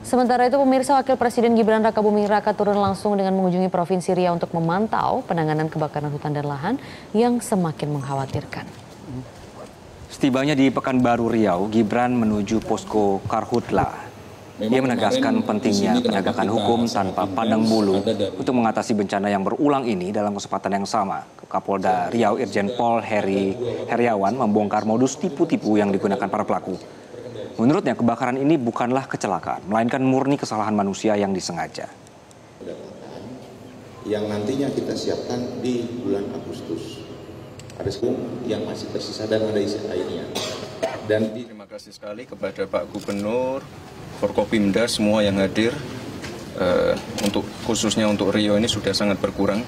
Sementara itu, pemirsa, Wakil Presiden Gibran Rakabuming Raka turun langsung dengan mengunjungi Provinsi Riau untuk memantau penanganan kebakaran hutan dan lahan yang semakin mengkhawatirkan. Setibanya di Pekanbaru Riau, Gibran menuju posko Karhutla. Ia menegaskan pentingnya penegakan hukum tanpa pandang bulu untuk mengatasi bencana yang berulang ini. Dalam kesempatan yang sama, Kapolda Riau Irjen Pol Heriawan membongkar modus tipu-tipu yang digunakan para pelaku. Menurutnya, kebakaran ini bukanlah kecelakaan, melainkan murni kesalahan manusia yang disengaja. Yang nantinya kita siapkan di bulan Agustus. Ada yang masih tersisa dan ada isi airnya. Dan terima kasih sekali kepada Pak Gubernur, Forkopimda, semua yang hadir. Khususnya untuk Riau ini sudah sangat berkurang.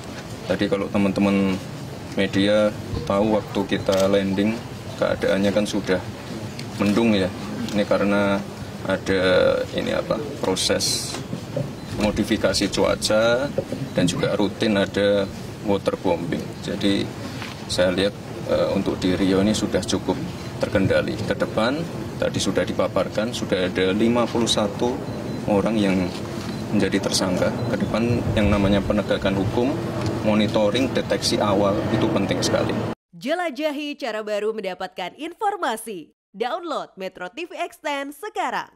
Tadi kalau teman-teman media tahu waktu kita landing, keadaannya kan sudah mendung ya. Ini karena ada proses modifikasi cuaca dan juga rutin ada waterbombing. Jadi saya lihat untuk di Riau ini sudah cukup terkendali. Ke depan tadi sudah dipaparkan sudah ada 51 orang yang menjadi tersangka. Ke depan yang namanya penegakan hukum, monitoring, deteksi awal itu penting sekali. Jelajahi cara baru mendapatkan informasi. Download Metro TV Extend sekarang.